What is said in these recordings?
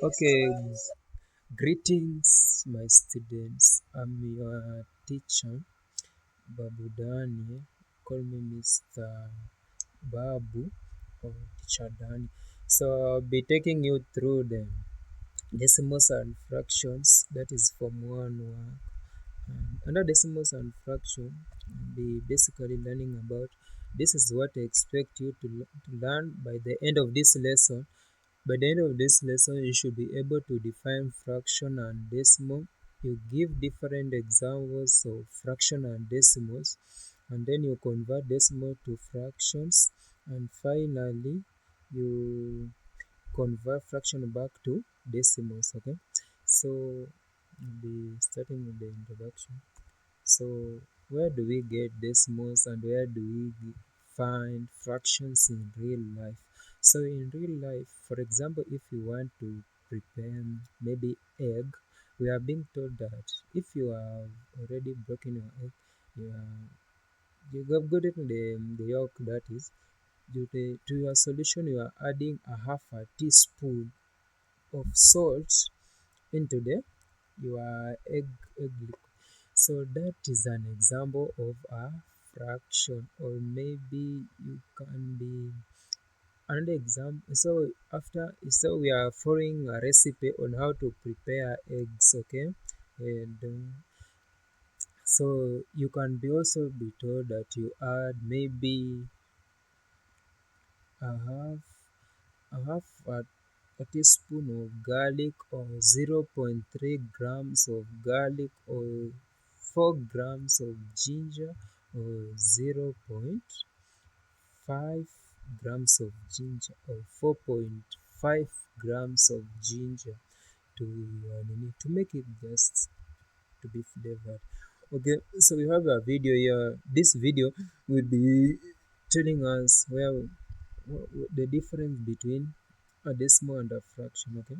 Okay, greetings, my students. I'm your teacher, Babu Dani. Call me Mr. Babu or Teacher Dani. So I'll be taking you through the decimals and fractions. That is Form 1 work. Under decimals and fraction, we'll be basically learning about this is what I expect you to learn by the end of this lesson. By the end of this lesson, you should be able to define fraction and decimal. You give different examples of fraction and decimals, and then you convert decimal to fractions, and finally, you convert fraction back to decimals. Okay, so we'll be starting with the introduction. So, where do we get decimals and where do we find fractions in real life? So, in real life, for example, if you want to prepare maybe egg, we are being told that if you have already broken your egg, you have gotten the yolk, that is, to your solution, you are adding a half a teaspoon of salt into your egg liquid. So that is an example of a fraction, or maybe you can be another example. So we are following a recipe on how to prepare eggs, okay? And so you can be also be told that you add maybe a half a teaspoon of garlic, or 0.3 grams of garlic, or 4 grams of ginger, or 0.5 grams of ginger, or 4.5 grams of ginger to make it just to be flavored. Okay, so we have a video here. This video will be telling us the difference between a decimal and a fraction. Okay,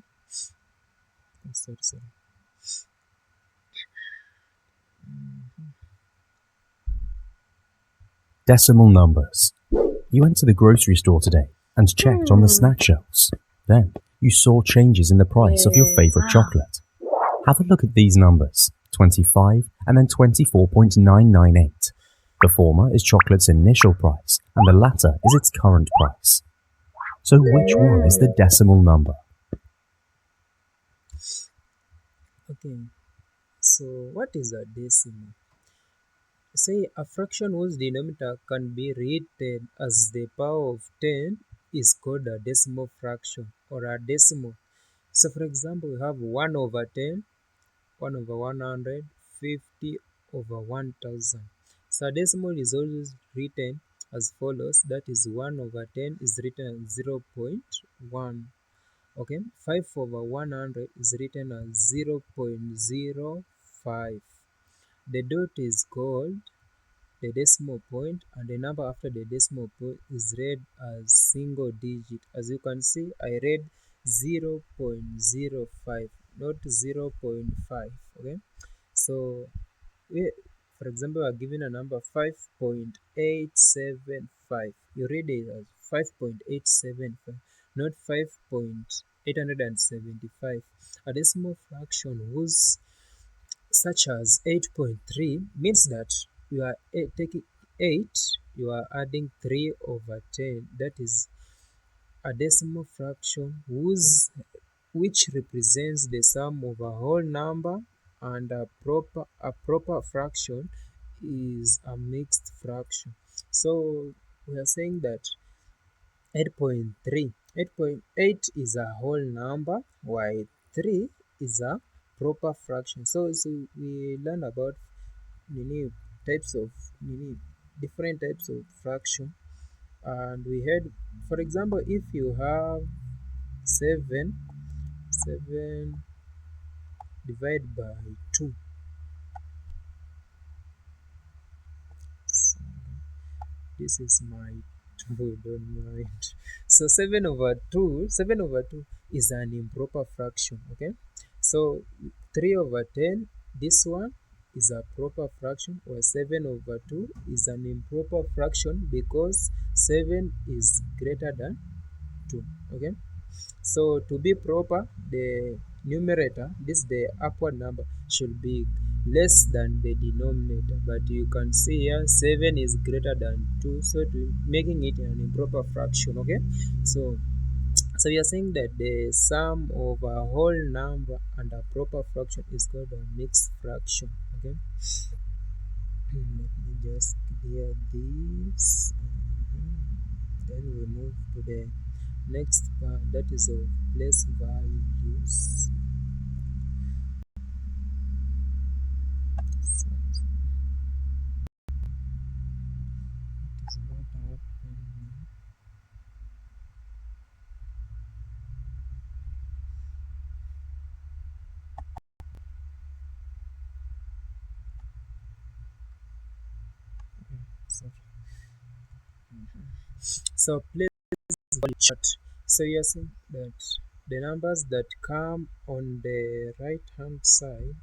sorry. Decimal numbers. You went to the grocery store today and checked on the snack shelves. Then you saw changes in the price of your favorite chocolate. Have a look at these numbers, 25 and then 24.998. The former is chocolate's initial price and the latter is its current price. So which one is the decimal number? Okay, so what is a decimal? Say a fraction whose denominator can be written as the power of 10 is called a decimal fraction, or a decimal. So for example, we have 1 over 10, 1 over 100, 50 over 1000. So a decimal is always written as follows. That is 1 over 10 is written as 0.1. Okay, 5 over 100 is written as 0.05. The dot is called the decimal point, and the number after the decimal point is read as single digit. As you can see, I read 0.05, not 0.5. Okay, so for example, we are given a number 5.875. You read it as 5.875, not 5.875. A decimal fraction whose such as 8.3 means that you are taking 8, you are adding 3 over 10. That is a decimal fraction which represents the sum of a whole number, and a proper fraction is a mixed fraction. So we are saying that 8.8 is a whole number, while 3 is a proper fraction. So we learn about many types of different types of fraction, and we had, for example, if you have 7 divided by 2. So this is my 2, don't mind. So 7 over 2 is an improper fraction. Okay, so 3 over 10, this one is a proper fraction, or 7 over 2 is an improper fraction because 7 is greater than 2. Okay, So to be proper, the numerator, this the upward number, should be less than the denominator. But you can see here 7 is greater than 2, so to making it an improper fraction. Okay, so we are saying that the sum of a whole number and a proper fraction is called a mixed fraction. Okay, let me just clear this. Then we move to the next part, that is of place values. So it is not happening. Sorry. So place value chart. So you are saying that the numbers that come on the right hand side.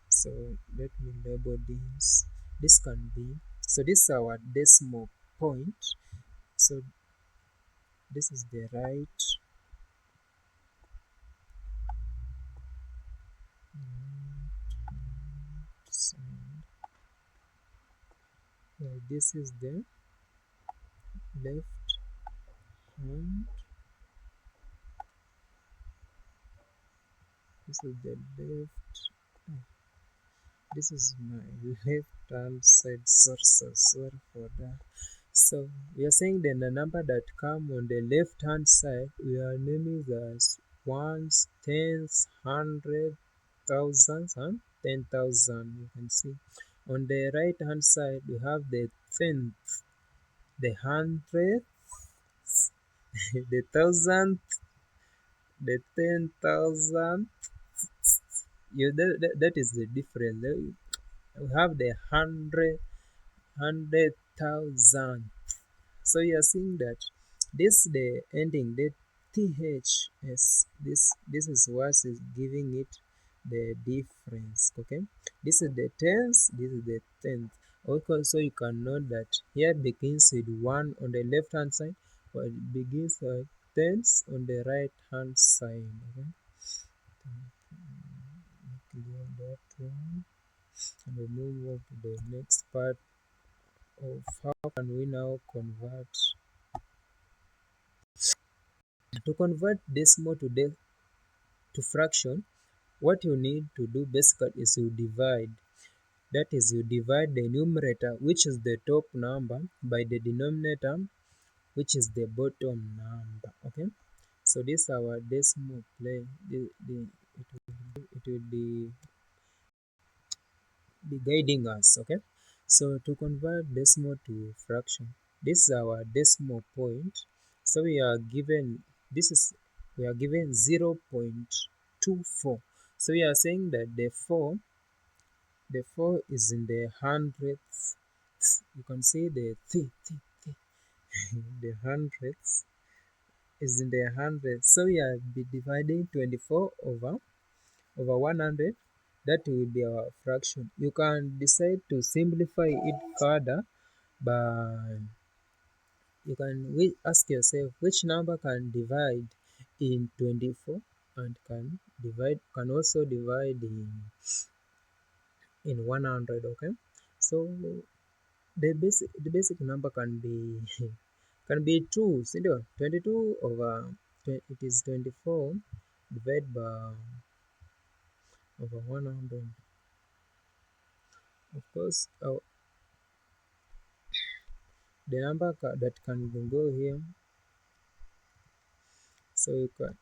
So let me label this. This can be, so this is our decimal point. So this is the right side. This is the left hand. This is the left. This is my left hand side. Sorry for that. So we are saying then the number that come on the left hand side, we are naming as ones, tens, hundred, thousands, and 10,000. You can see on the right hand side we have the tenth, the hundredth, the thousandth, the 10,000. That is the difference. We have the hundred thousand. So you are seeing that this the ending, the ths, this is what is giving it the difference. Okay, this is the tens, this is the tenth. Okay, so you can note that here begins with 1 on the left hand side, but it begins with tens on the right hand side. Okay, clear that one, and we move on to the next part of how can we now convert. To convert decimal to fraction, what you need to do basically is you divide. That is, you divide the numerator, which is the top number, by the denominator, which is the bottom number. Okay, so this is our decimal play. It will be guiding us. Okay, so to convert decimal to fraction, this is our decimal point. So we are given, this is, we are given 0.24. So we are saying that the 4 is in the hundredths. You can see the the hundredths is in the hundreds. So we are be dividing 24 over 100. That will be our fraction. You can decide to simplify it further, but you can ask yourself which number can divide in 24 and can also divide in 100. Okay, so the basic number can be can be 2, see, 22 over it is 24 divided by over 100. Of course, the number that can go here, so you can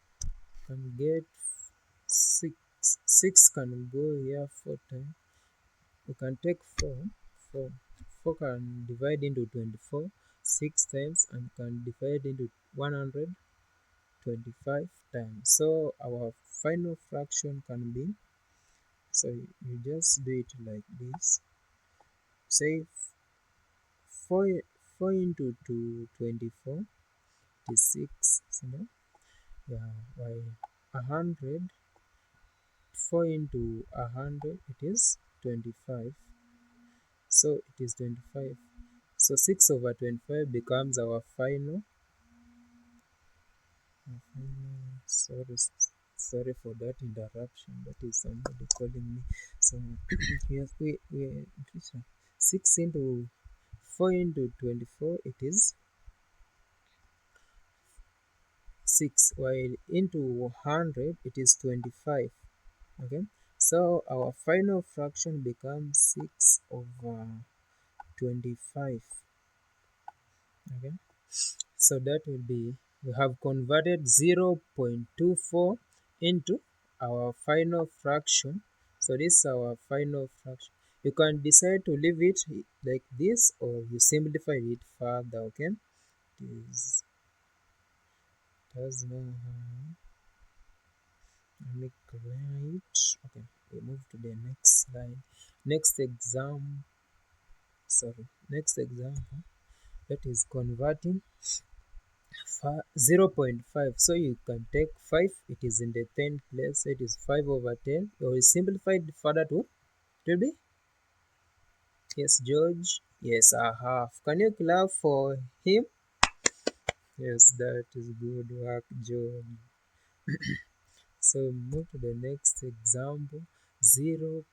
get 6. 6 can go here 4 times. You can take 4 4 can divide into 24 6 times, and can divide into 125 times. So our final fraction can be, so you just do it like this. Say 4 into 24 is 6. So yeah, by 100, 4 into 100, it is 25. So it is 25. So 6 over 25 becomes our final Sorry, sorry for that interruption. That is somebody calling me. So we 6 into 4 into 24. It is 6, while into 100 it is 25. Okay, so our final fraction becomes 6 over 25. Okay, so that will be, we have converted 0.24 into our final fraction. So this is our final fraction. You can decide to leave it like this, or you simplify it further. Okay, this does not make right. Okay, we move to the next slide. Next example. Sorry, next example, that is converting 0.5. So you can take 5, it is in the 10th place, it is 5 over 10. Or you simplify it further to, it will be, yes, George, yes, a half. Can you clap for him? Yes, that is good work, George. So move to the next example, 0.84.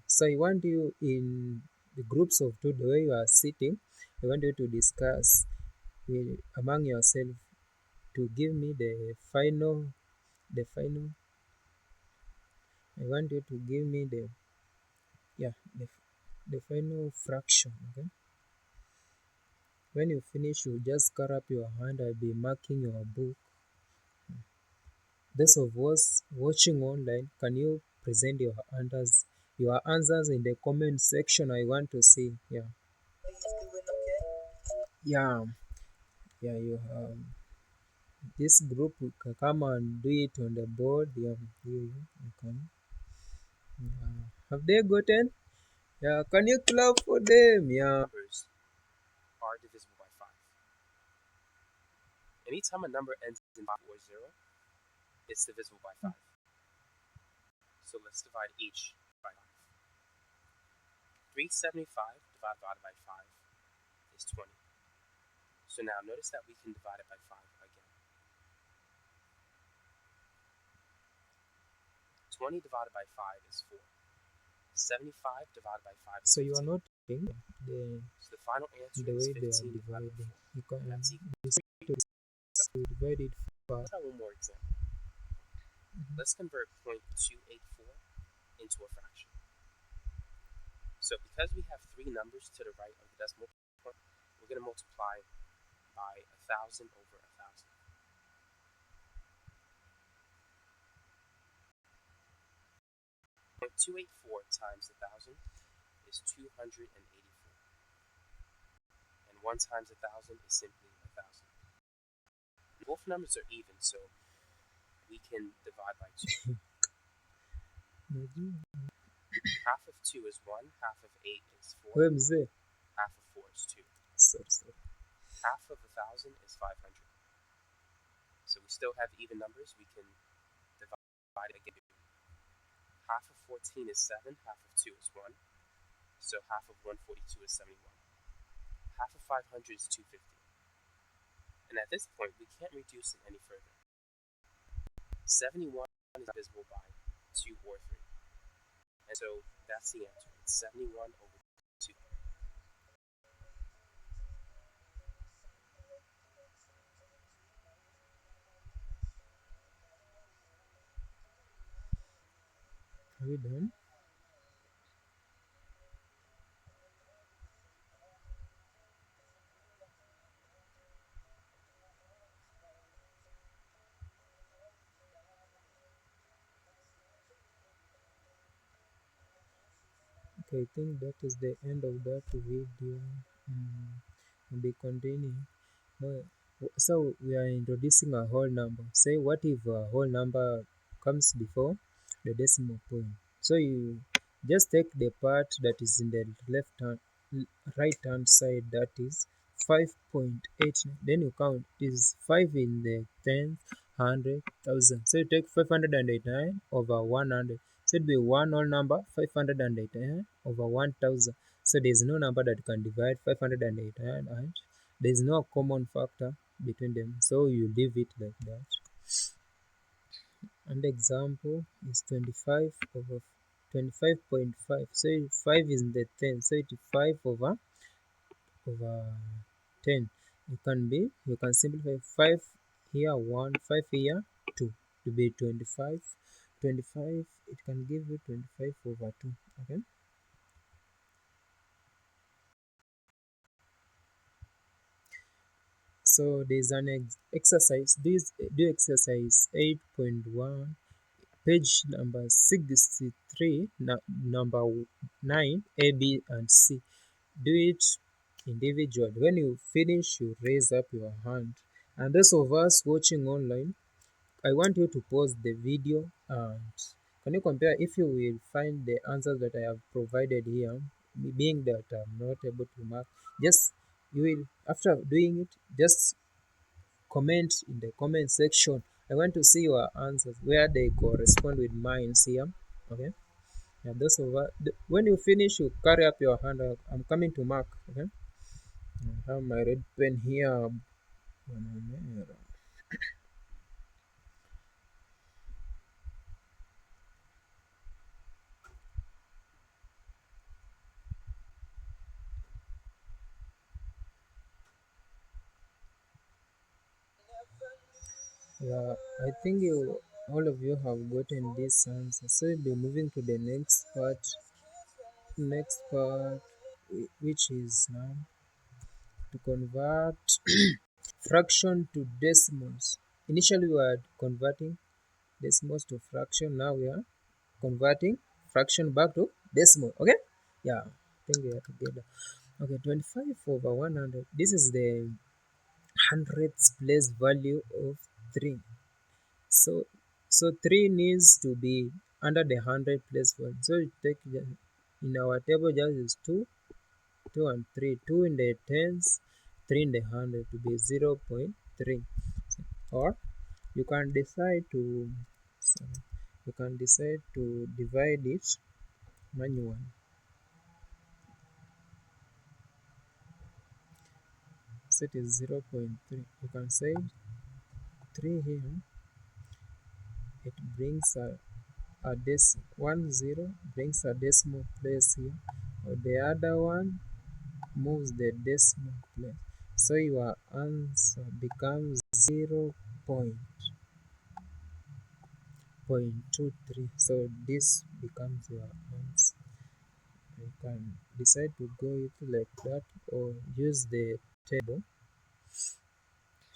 So I want you, in the groups of two, the way you are sitting, I want you to discuss among yourself to give me the final. I want you to give me the final fraction. Okay, when you finish, you just cut up your hand. I'll be marking your book. Those of us watching online, can you present your answers in the comment section? I want to see. Yeah, you have this group. You can come and do it on the board. You can. Yeah. Have they gotten? Yeah, can you clap for them? Yeah. Numbers are divisible by 5. Anytime a number ends in 5 or 0, it's divisible by 5. So let's divide each by 5. 375 divided by 5 is 20. So now notice that we can divide it by 5 again. 20 divided by 5 is 4. 75 divided by 5 is So 15. you are not taking So the final answer the is way they are 15 divided by dividing. 4. You can That's equal to divide it by. Let's try one more example. Let's convert 0.284 into a fraction. So because we have 3 numbers to the right of the decimal point, we're going to multiply by 1,000 over 1,000. 0.284 times 1,000 is 284. And 1 times 1,000 is simply 1,000. Both numbers are even, so we can divide by 2. Half of 2 is 1, half of 8 is 4, half of 4 is 2. Sorry. Half of 1,000 is 500. So we still have even numbers. We can divide it again. Half of 14 is 7, half of 2 is 1. So half of 142 is 71. Half of 500 is 250. And at this point, we can't reduce it any further. 71 is divisible by 2 or 3. And so that's the answer. It's 71 over 2. Are we done? Okay, I think that is the end of that video. We'll be continuing. So we are introducing a whole number. Say, what if a whole number comes before the decimal point? So you just take the part that is in the right hand side, that is 5.8. Then you count, it is 5 in the 10th, 100, 1000. So you take 589 over 100. So it will be one whole number, 589 over 1000. So there is no number that can divide 589, and there is no common factor between them, so you leave it like that. And the example is 25 over 25.5. So 5 is in the 10, so it is 5 over 10. You can simplify 5 here 1, 5 here 2 to be 25. 25, it can give you 25 over 2. Okay. So there's an exercise. Do exercise 8.1, page number 63, number 9, A, B, and C. Do it individually. When you finish, you raise up your hand. And those of us watching online, I want you to pause the video and can you compare if you will find the answers that I have provided here, being that I'm not able to mark, just you will, after doing it, just comment in the comment section. I want to see your answers where they correspond with mine here. Okay. And those over when you finish, you carry up your hand. I'm coming to mark. Okay. I have my red pen here. Yeah, I think all of you have gotten this answer. So we'll be moving to the next part. Which is now to convert fraction to decimals. Initially, we were converting decimals to fraction. Now we are converting fraction back to decimal. Okay? Yeah, I think we are together. Okay, 25 over 100. This is the hundredths place value of 3. So 3 needs to be under the 100 place value. So you take in our table just is 2 and 3. 2 in the tens, 3 in the 100 to be 0.3. Or you can decide to divide it manually. So it is 0.3. You can say 3 here. It brings a decimal. 10 brings a decimal place here. Or the other one moves the decimal place. So your answer becomes 0.23. So this becomes your answer. You can decide to go it like that or use the table.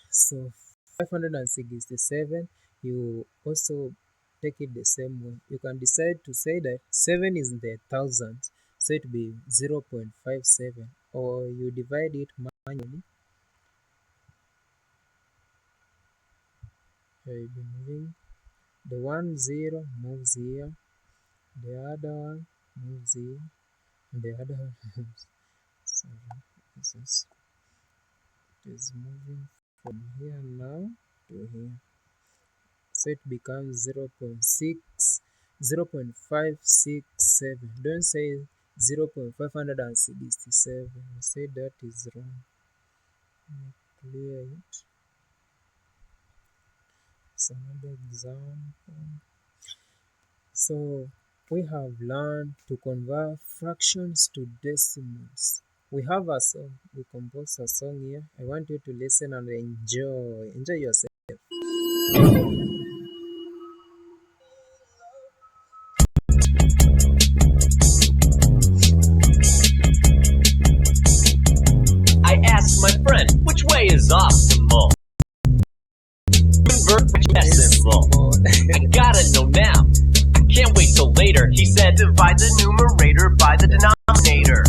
So 567, you also take it the same way. You can decide to say that 7 is in the thousands, so it will be 0.57, or you divide it manually. You'll be moving. The 10 moves here, the other one moves here, and the other one moves. So this is moving from here now to here. So it becomes 0.567. Don't say 0.567. You say that is wrong. Clear it. So another example. So we have learned to convert fractions to decimals. We have a song. We composed a song here. I want you to listen and enjoy. Enjoy yourself. I asked my friend, which way is optimal? Convert which decimal. I gotta know now. I can't wait till later. He said, divide the numerator by the denominator.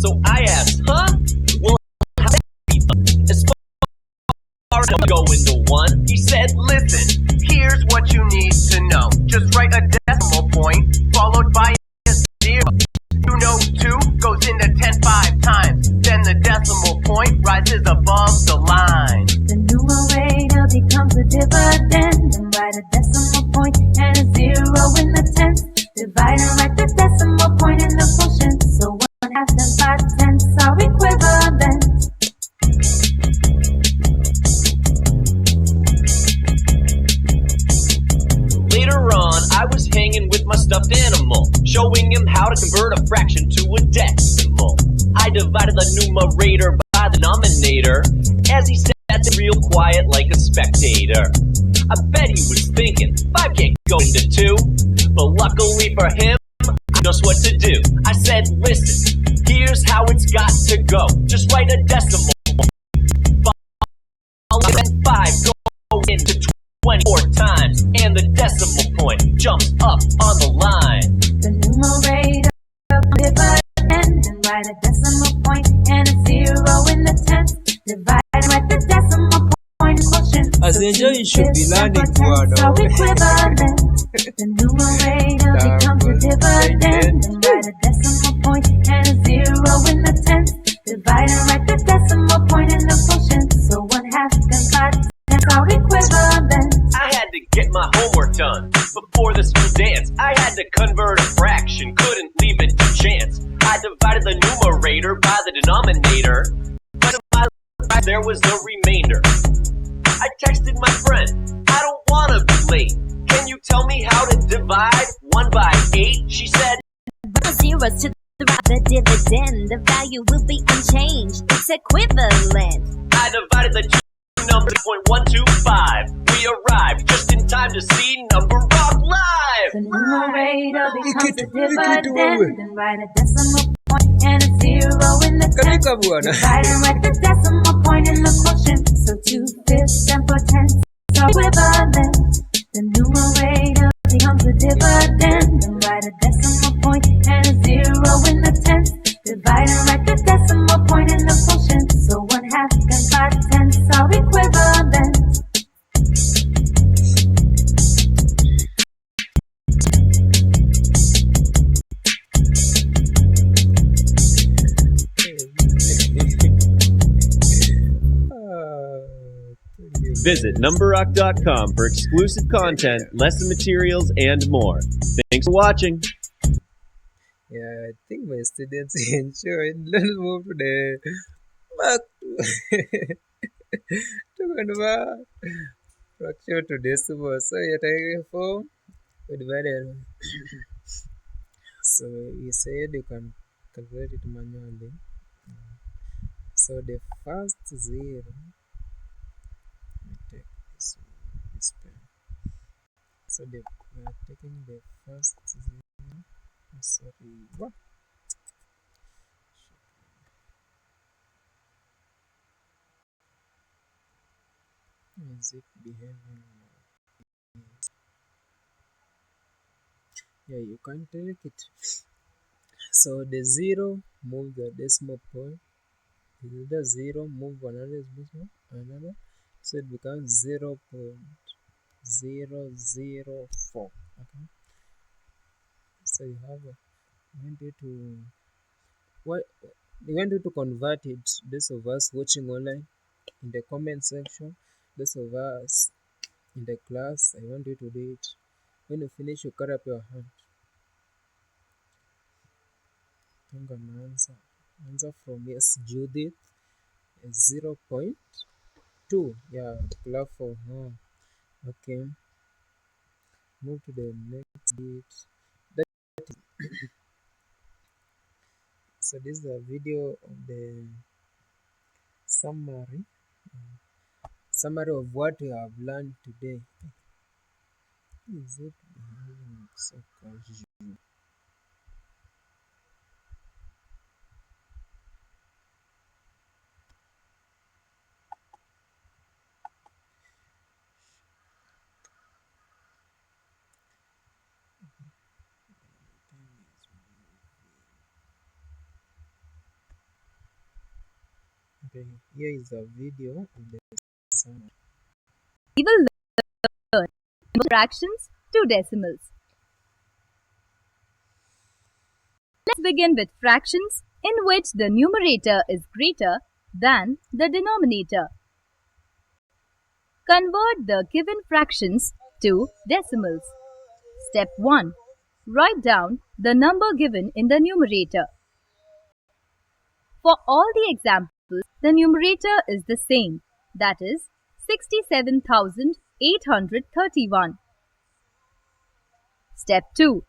So I asked, huh? Well, how that be? As far as I'm going to 1, he said, listen, here's what you need to know. Just write a decimal point followed by a 0. You know 2 goes into 10 5 times. Then the decimal point rises above the line. The numerator becomes a dividend. And write a decimal point and a 0 in the tens. Divide and write the decimal point in the quotient. So 1/2 and 5/10 are equivalent. stuffed animal, showing him how to convert a fraction to a decimal. I divided the numerator by the denominator as he sat there real quiet like a spectator. I bet he was thinking 5 can't go into 2, but luckily for him, he knows what to do. I said, listen, here's how it's got to go. Just write a decimal. 5 go into 24 times, and the decimal point jumps up on the line. The numerator of dividend, and write a decimal point and a 0 in the tens. Divide and write the decimal point in quotient. As an angel, you should be learning word. So equivalent. The numerator becomes a dividend, and write a decimal point and a 0 in the tens. Divide and write the decimal point in the quotient. So 1/2 and 5 tenths are equivalent. I had to get my homework done before the school dance. I had to convert a fraction, couldn't leave it to chance. I divided the numerator by the denominator, but in my life there was no remainder. I texted my friend, I don't wanna be late. Can you tell me how to divide 1 by 8? She said, zeros to the right, the dividend, the value will be unchanged. It's equivalent. I divided the two numbers 0.125. We arrived just in time to see Number Rock live. The numerator becomes a dividend, and write a decimal point and a 0 in the tens. Divide and write the decimal point in the quotient. So 2/5 and 4 tenths are equivalent. The numerator becomes a dividend, and write a decimal point and a 0 in the tens. Divide and write the decimal point in the quotient. So 1/2 and 5 tenths are equivalent. Visit numberrock.com for exclusive content, lesson materials, and more. Thanks for watching. Yeah, I think my students enjoyed. Let's move to the back to convert fraction to decimal. So you're taking form divided. So you said you can calculate it manually. So the first 0. Take this pen. So we are taking the first 0. Sorry, what? Is it behaving? Yeah, you can take it. So the 0 move the decimal point. The 0 move another decimal, another. So it becomes 0.004. Okay. So you have you want to convert it. Those of us watching online, in the comment section. Those of us in the class, I want you to do it. When you finish, you cut up your hand. I'm gonna answer from yes, Judith is 0.2. Yeah, clap for her. Okay. Move to the next bit. So this is a video of the summary of what we have learned today. Is it so casual? Okay, here is a video of the summary. We will learn fractions to decimals. Let's begin with fractions in which the numerator is greater than the denominator. Convert the given fractions to decimals. Step 1. Write down the number given in the numerator. For all the examples, the numerator is the same, that is 67,831. Step 2.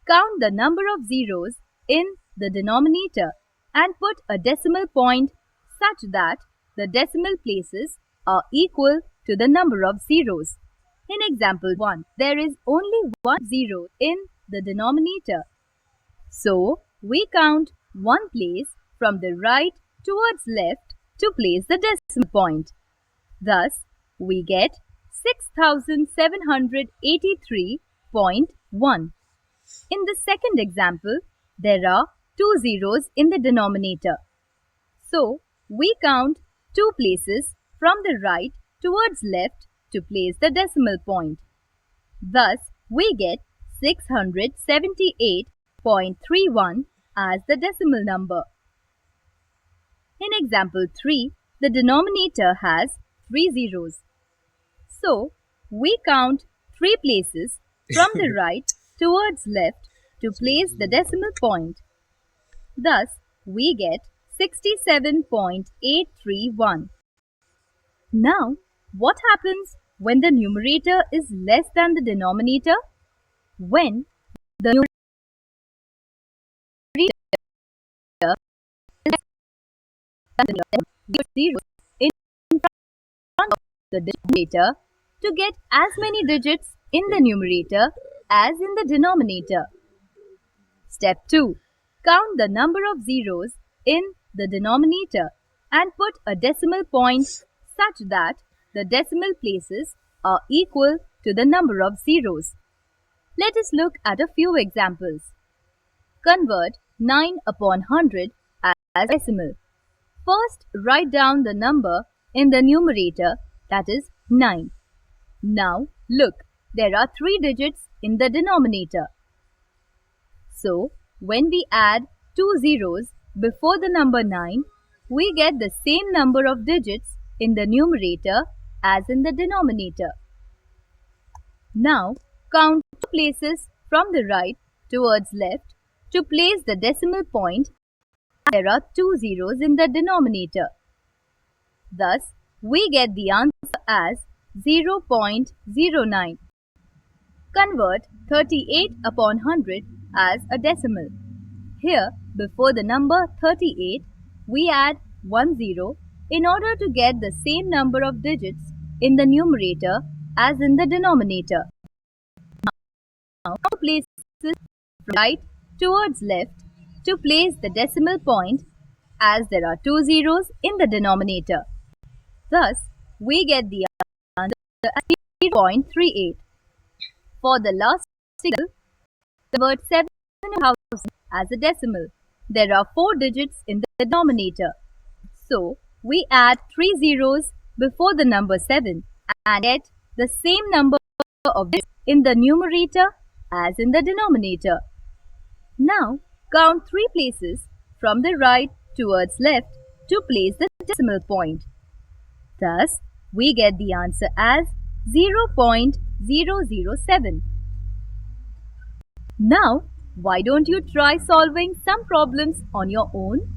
count the number of zeros in the denominator and put a decimal point such that the decimal places are equal to the number of zeros. In example 1, there is only one zero in the denominator. So, we count one place from the right towards left to place the decimal point. Thus, we get 6783.1. In the second example, there are two zeros in the denominator. So, we count two places from the right towards left to place the decimal point. Thus, we get 678.31 as the decimal number. In example 3, the denominator has three zeros. So, we count three places from the right towards left to place the decimal point. Thus, we get 67.831. Now, what happens when the numerator is less than the denominator? When the numerator is less than the zeros in front of the denominator to get as many digits in the numerator as in the denominator. Step 2. Count the number of zeros in the denominator and put a decimal point such that the decimal places are equal to the number of zeros. Let us look at a few examples. Convert 9 upon 100 as decimal. First, write down the number in the numerator, that is 9. Now, look, there are 3 digits in the denominator. So, when we add 2 zeros before the number 9, we get the same number of digits in the numerator as in the denominator. Now, count 2 places from the right towards left to place the decimal point. There are 2 zeros in the denominator. Thus, we get the answer as 0.09. Convert 38 upon 100 as a decimal. Here, before the number 38, we add 1 zero in order to get the same number of digits in the numerator as in the denominator. Now, count places from right towards left to place the decimal point as there are 2 zeros in the denominator. Thus, we get the answer as 0.38. For the last example, convert 7,000 as a decimal. There are 4 digits in the denominator. So, we add 3 zeros before the number 7 and get the same number of digits in the numerator as in the denominator. Now, count 3 places from the right towards left to place the decimal point. Thus, we get the answer as 0.007. Now, why don't you try solving some problems on your own?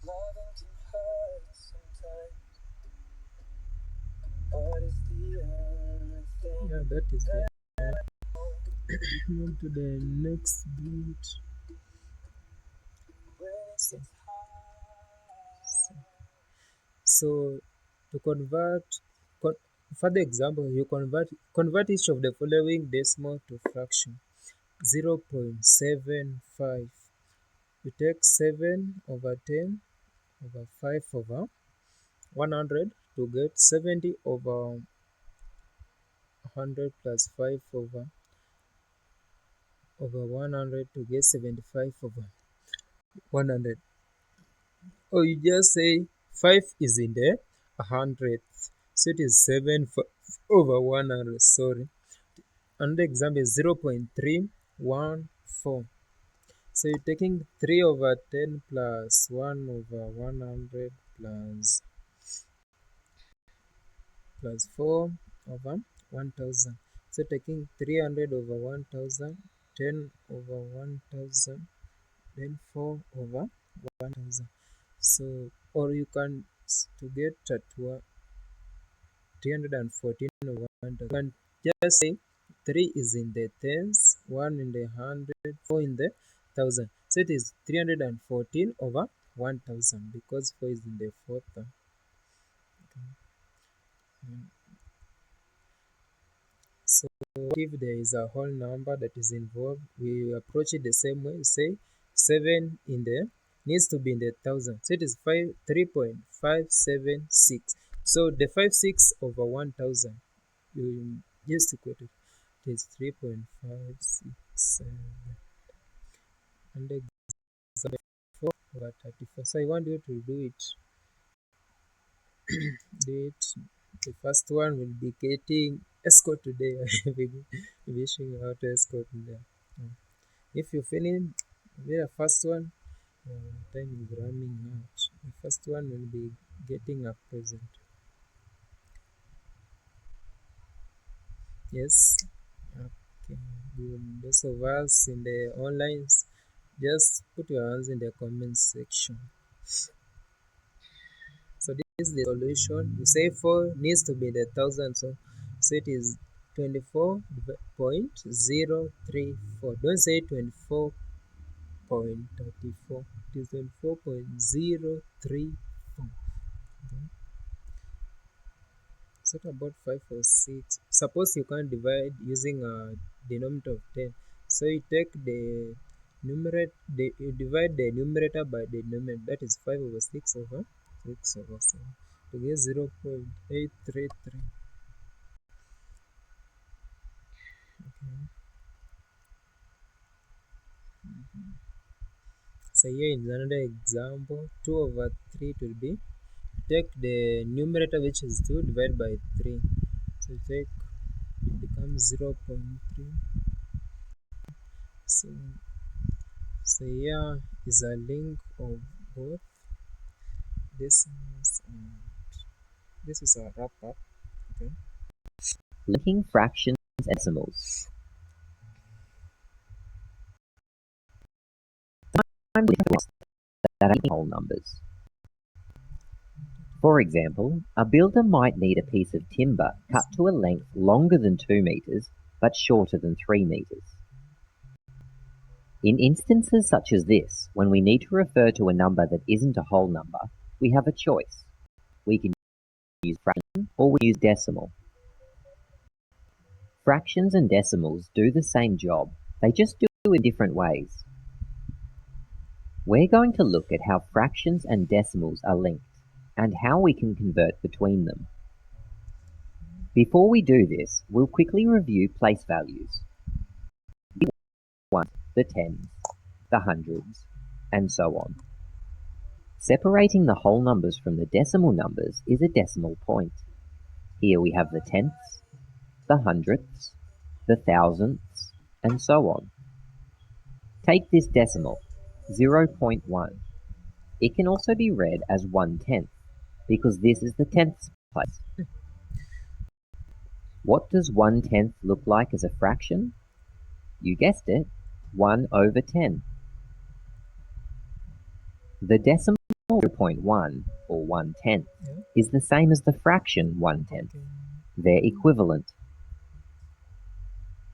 Loving can hurt sometimes. What is the only thing? Yeah, that is it. On to the next bit. So to convert, for the example, you convert each of the following decimal to fraction. 0.75. You take 7 over 10 over 5 over 100 to get 70 over 100 plus 5 over 100 to get 75 over 100. Or you just say 5 is in the 100th, so it is 7 over 100. Sorry. Another example is 0.314. So you're taking 3 over 10 plus 1 over 100 plus 4 over 1000. So taking 300 over 1000, 10 over 1000, then 4 over 1000. So, or you can to get at 314 over 1000. You can just say 3 is in the tens, 1 in the 100, 4 in the 1000. So it is 314 over 1000 because 4 is in the fourth. So if there is a whole number that is involved, we approach it the same way. Say 7 in the needs to be in the 1000. So it is 3.576. So the 56 over 1000, you just equate it. It is 3.567. And the 4 over 34. So I want you to do it. The first one will be getting escort today. I will be wishing you how to escort there. If you finish the first one, time is running out. The first one will be getting a present. Yes. Okay. Good. Those of us in the online, just put your hands in the comment section. So this is the solution. You say 4 needs to be the 1000, so it is 24.034. Don't say 24.34. It is 24.034. So about 5 or 6. Suppose you can't divide using a denominator of 10. So you take the numerator, you divide the numerator by the denominator. That is 5 over 6 over 6 over 7. To get 0.833. Okay. So here in another example, 2 over 3 will be, take the numerator which is 2 divided by 3. So it becomes 0.3. So here is a link of both decimals, and this is a wrap up. Okay. Linking fractions and decimals. That are whole numbers. For example, a builder might need a piece of timber cut to a length longer than 2 meters but shorter than 3 meters. In instances such as this, when we need to refer to a number that isn't a whole number, we have a choice. We can use fraction or we use decimal. Fractions and decimals do the same job, they just do it in different ways. We're going to look at how fractions and decimals are linked and how we can convert between them. Before we do this, we'll quickly review place values. The ones, the tens, the hundreds, and so on. Separating the whole numbers from the decimal numbers is a decimal point. Here we have the tenths, the hundredths, the thousandths, and so on. Take this decimal, 0.1. It can also be read as 1/10, because this is the tenths place. What does 1/10 look like as a fraction? You guessed it, 1 over 10. The decimal 0.1, or 1/10, is the same as the fraction 1/10. They're equivalent.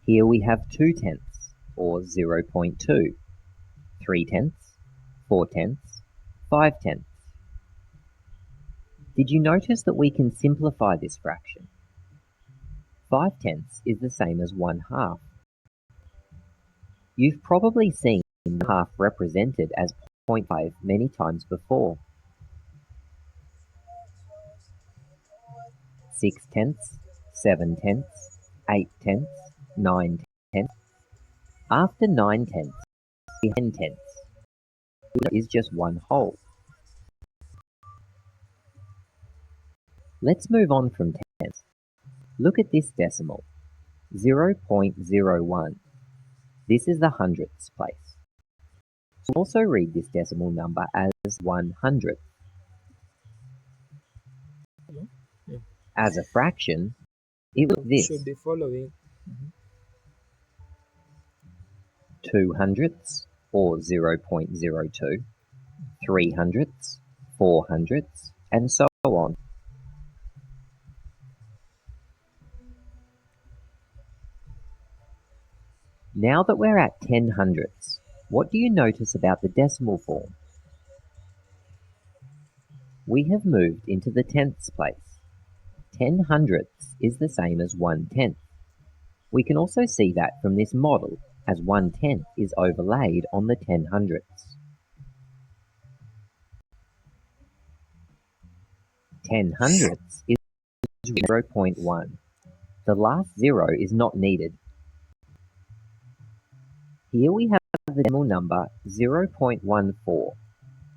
Here we have 2/10, or 0.2, 3/10, 4/10, 5/10. Did you notice that we can simplify this fraction? 5/10 is the same as 1/2. You've probably seen 1/2 represented as 0.5 many times before. 6/10, 7/10, 8/10, 9/10. After 9/10, 10/10 is just one whole. Let's move on from tenths. Look at this decimal, 0.01. This is the hundredths place. We'll also read this decimal number as 100th. As a fraction, it was this. Should be following. 2 hundredths, or 0.02, 300ths, 400ths, and so on. Now that we're at 10 hundredths, what do you notice about the decimal form? We have moved into the tenths place. 10 hundredths is the same as 1/10. We can also see that from this model, as 1/10 is overlaid on the 10 hundredths. 10 hundredths is 0.1. The last zero is not needed. Here we have the decimal number 0.14.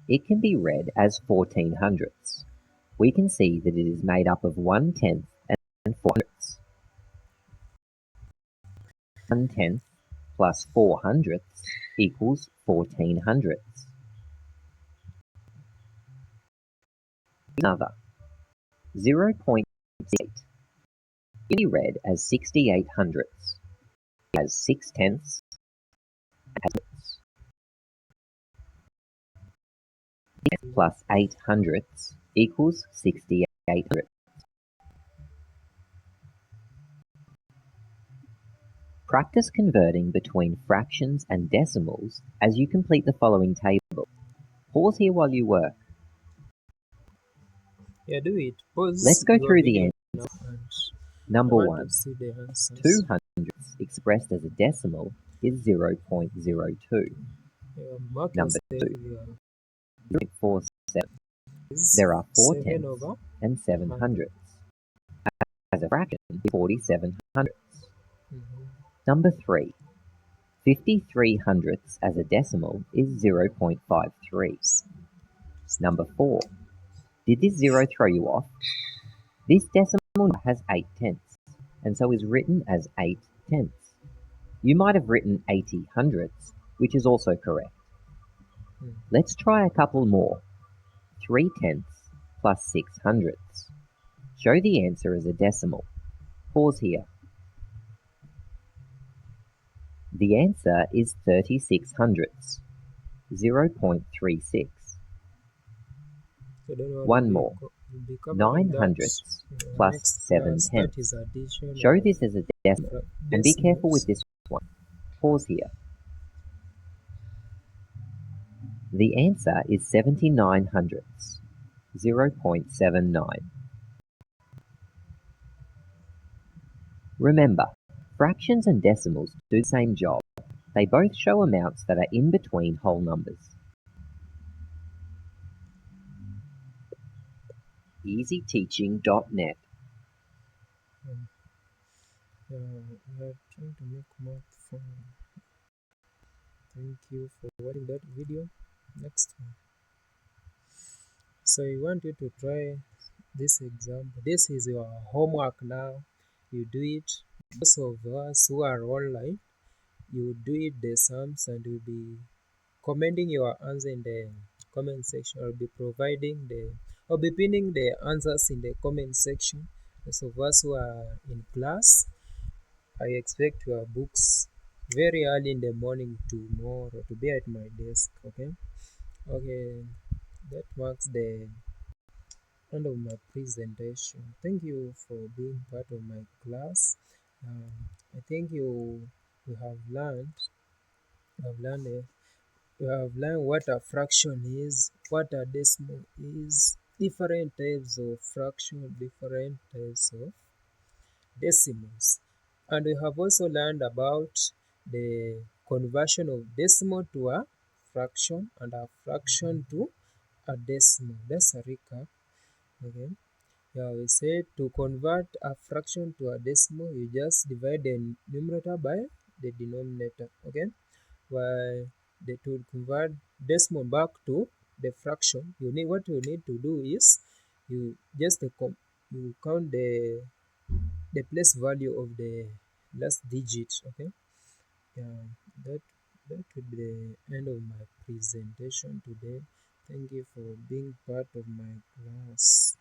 It can be read as 14 hundredths. We can see that it is made up of 1/10 and 4 hundredths. 1/10 plus 4 hundredths equals 14 hundredths. Another 0.8 can be read as 68 hundredths, as 6/10 hundredths. Plus 8 hundredths equals 68 hundredths. Practice converting between fractions and decimals as you complete the following table. Pause here while you work. Yeah, do it. Pause. Let's go your through the video answers. now and Number I want 1. to see the answers. 2 hundredths expressed as a decimal is 0.02. Mark Number yourself 2. your 0.47. is There are 4 7 tenths over and 7 hundredths. As a fraction, 47 hundredths. Number 3. 53 hundredths as a decimal is 0.53. Number 4. Did this zero throw you off? This decimal number has 8 tenths, and so is written as 8 tenths. You might have written 80 hundredths, which is also correct. Let's try a couple more. 3 tenths plus 6 hundredths. Show the answer as a decimal. Pause here. The answer is 36 hundredths, 0.36. So don't worry, One more. we'll be covering 9 that hundredths in our plus next 7 class. That tenths. is addition Show of this as a decimal, and be careful with this one. Pause here. The answer is 79 hundredths, 0.79. Remember, fractions and decimals do the same job. They both show amounts that are in between whole numbers. EasyTeaching.net. we are trying to make more fun. Thank you for watching that video. Next one. So I want you to try this example. This is your homework now. You do it. Those of us who are online, you do it the sums and you'll be commenting your answer in the comment section. I'll be pinning the answers in the comment section. Those of us who are in class, I expect your books very early in the morning tomorrow to be at my desk. Okay, that marks the end of my presentation. Thank you for being part of my class. I think you have learned you have learned you have learned what a fraction is, what a decimal is, different types of fraction, different types of decimals. And we have also learned about the conversion of decimal to a fraction and a fraction to a decimal. That's a recap. Okay. Yeah, we said to convert a fraction to a decimal, you just divide the numerator by the denominator. Okay. While to convert decimal back to the fraction, what you need to do is you just you count the place value of the last digit. Okay. Yeah, that that would be the end of my presentation today. Thank you for being part of my class.